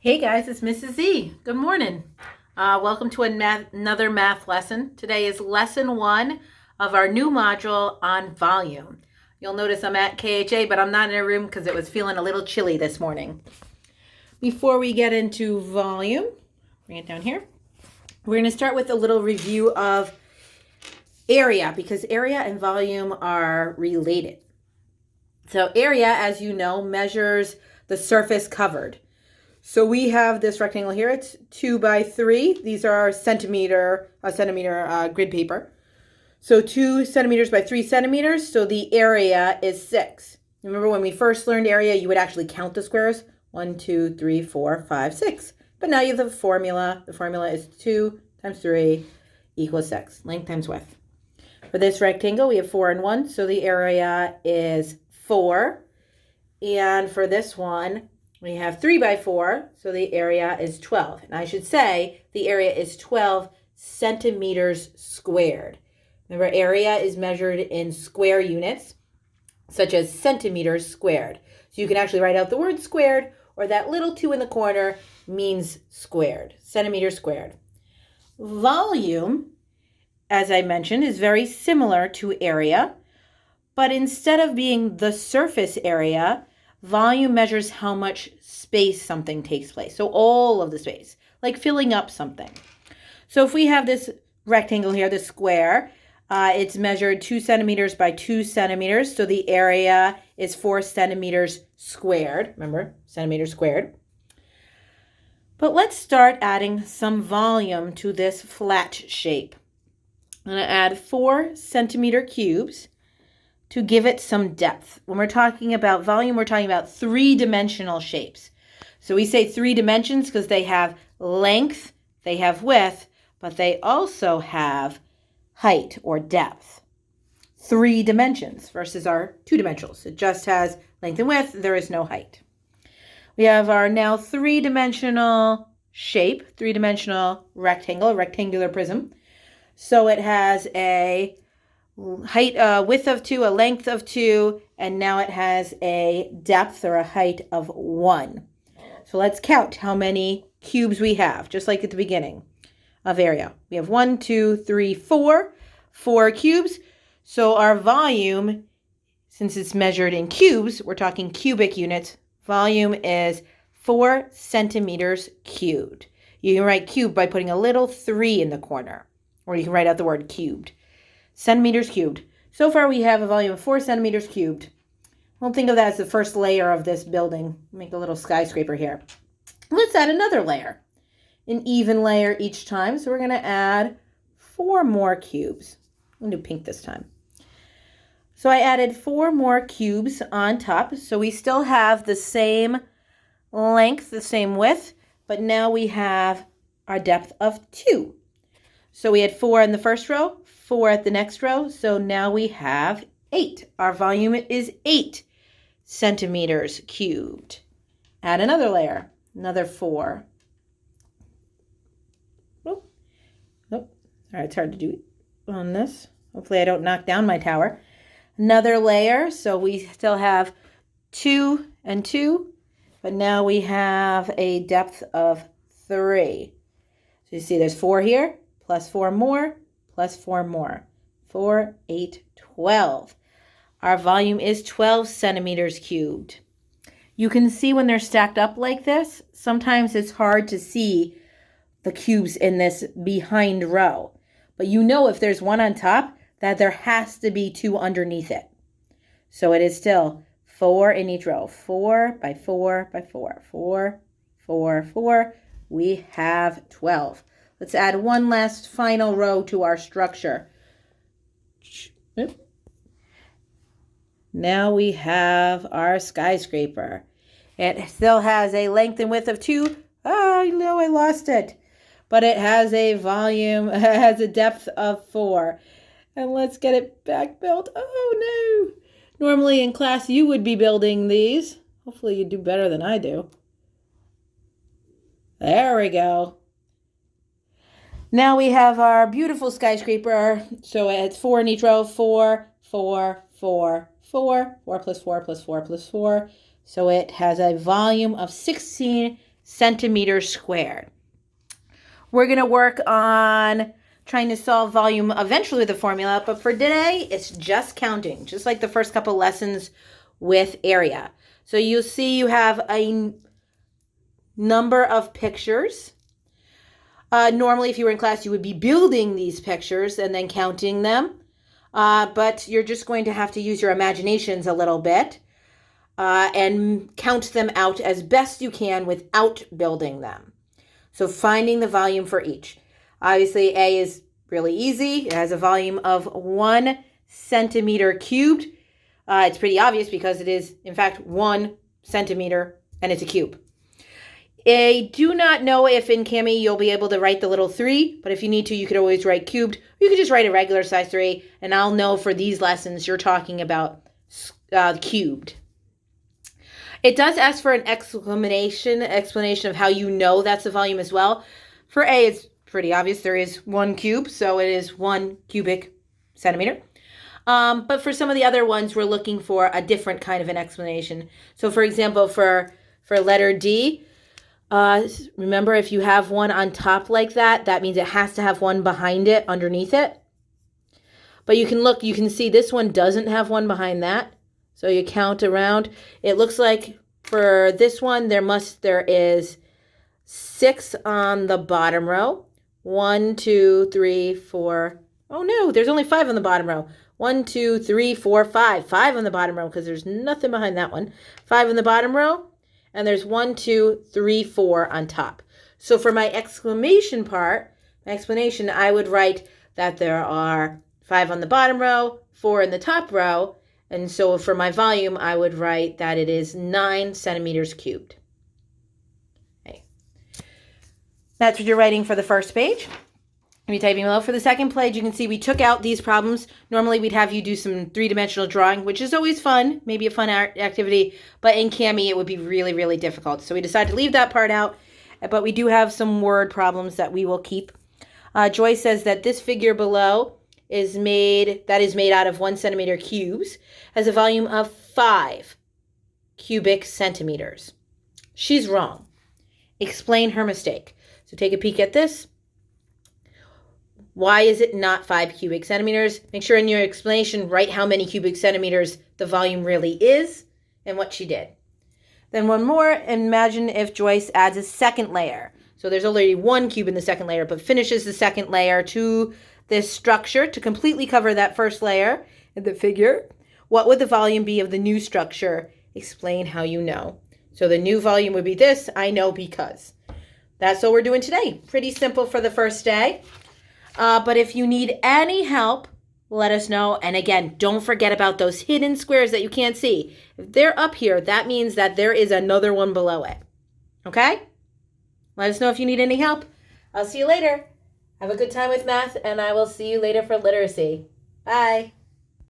Hey guys, it's Mrs. Z. Good morning. Welcome to another math lesson. Today is lesson 1 of our new module on volume. You'll notice I'm at KHA, but I'm not in a room because it was feeling a little chilly this morning. Before we get into volume, bring it down here. We're going to start with a little review of area because area and volume are related. So area, as you know, measures the surface covered. So we have this rectangle here. It's 2 by 3. These are our centimeter grid paper. So 2 centimeters by 3 centimeters. So the area is 6. Remember when we first learned area, you would actually count the squares. 1, 2, 3, 4, 5, 6. But now you have the formula. The formula is 2 times 3 equals 6. Length times width. For this rectangle, we have 4 and 1. So the area is 4. And for this one, we have 3 by 4, so the area is 12. And I should say the area is 12 centimeters squared. Remember, area is measured in square units, such as centimeters squared. So you can actually write out the word squared, or that little 2 in the corner means squared, centimeters squared. Volume, as I mentioned, is very similar to area, but instead of being the surface area, volume measures how much space something takes place. So all of the space, like filling up something. So if we have this rectangle here, this square, it's measured 2 centimeters by 2 centimeters. So the area is 4 centimeters squared. Remember, centimeters squared. But let's start adding some volume to this flat shape. I'm going to add 4 centimeter cubes to give it some depth. When we're talking about volume, we're talking about 3-dimensional shapes. So we say 3 dimensions because they have length, they have width, but they also have height or depth. 3 dimensions versus our 2 dimensionals. It just has length and width, there is no height. We have our now 3-dimensional shape, 3-dimensional rectangle, rectangular prism. So it has a height, width of 2, a length of 2, and now it has a depth or a height of 1. So let's count how many cubes we have, just like at the beginning of area. We have 1, 2, 3, 4, 4 cubes. So our volume, since it's measured in cubes, we're talking cubic units, volume is 4 centimeters cubed. You can write cube by putting a little 3 in the corner, or you can write out the word cubed. Centimeters cubed. So far we have a volume of 4 centimeters cubed. Don't think of that as the first layer of this building. Make a little skyscraper here. Let's add another layer. An even layer each time. So we're going to add 4 more cubes. I'm going to do pink this time. So I added 4 more cubes on top. So we still have the same length, the same width, but now we have our depth of 2. So we had 4 in the first row, 4 at the next row. So now we have 8. Our volume is 8 centimeters cubed. Add another layer, another 4. Oh, all right, it's hard to do on this. Hopefully I don't knock down my tower. Another layer, so we still have 2 and 2, but now we have a depth of 3. So you see there's 4 here, plus 4 more, plus 4 more. 4, 8, 12. Our volume is 12 centimeters cubed. You can see when they're stacked up like this, sometimes it's hard to see the cubes in this behind row. But you know if there's one on top, that there has to be 2 underneath it. So it is still 4 in each row. 4 by 4 by 4. 4, 4, 4. We have 12. Let's add one last final row to our structure. Now we have our skyscraper. It still has a length and width of 2. Oh, no, I lost it. But it has a volume, it has a depth of 4. And let's get it back built. Oh, no. Normally in class, you would be building these. Hopefully you do better than I do. There we go. Now we have our beautiful skyscraper. So it's 4 in each row. 4, 4, 4, 4. 4 plus 4 plus 4 plus 4. So it has a volume of 16 centimeters squared. We're going to work on trying to solve volume eventually with the formula, but for today, it's just counting, just like the first couple lessons with area. So you'll see you have a number of pictures. Normally, if you were in class, you would be building these pictures and then counting them, but you're just going to have to use your imaginations a little bit and count them out as best you can without building them. So finding the volume for each. Obviously, A is really easy. It has a volume of 1 centimeter cubed. It's pretty obvious because it is, in fact, 1 centimeter and it's a cube. I do not know if in Cami you'll be able to write the little 3, but if you need to, you could always write cubed. You could just write a regular size 3, and I'll know for these lessons you're talking about cubed. It does ask for an explanation of how you know that's the volume as well. For A, it's pretty obvious. There is 1 cube, so it is 1 cubic centimeter. But for some of the other ones, we're looking for a different kind of an explanation. So for example, for letter D, remember if you have one on top like that, that means it has to have one behind it, underneath it. But you can look, you can see this one doesn't have one behind that. So you count around. It looks like for this one, there is 6 on the bottom row. 1, 2, 3, 4. Oh no, there's only 5 on the bottom row. 1, 2, 3, 4, 5. 5 on the bottom row because there's nothing behind that one. 5 on the bottom row. And there's 1, 2, 3, 4 on top. So for my explanation, I would write that there are 5 on the bottom row, 4 in the top row. And so for my volume, I would write that it is 9 centimeters cubed. Okay. That's what you're writing for the first page. If you typing below for the second page, you can see we took out these problems. Normally, we'd have you do some 3-dimensional drawing, which is always fun, maybe a fun activity. But in Cami, it would be really, really difficult. So we decided to leave that part out. But we do have some word problems that we will keep. Joy says that this figure below is made out of 1 centimeter cubes, has a volume of 5 cubic centimeters. She's wrong. Explain her mistake. So take a peek at this. Why is it not 5 cubic centimeters? Make sure in your explanation, write how many cubic centimeters the volume really is and what she did. Then one more, imagine if Joyce adds a second layer. So there's already 1 cube in the second layer, but finishes the second layer to this structure to completely cover that first layer in the figure. What would the volume be of the new structure? Explain how you know. So the new volume would be this, I know because. That's what we're doing today. Pretty simple for the first day. But if you need any help, let us know. And again, don't forget about those hidden squares that you can't see. If they're up here, that means that there is another one below it. Okay? Let us know if you need any help. I'll see you later. Have a good time with math, and I will see you later for literacy. Bye.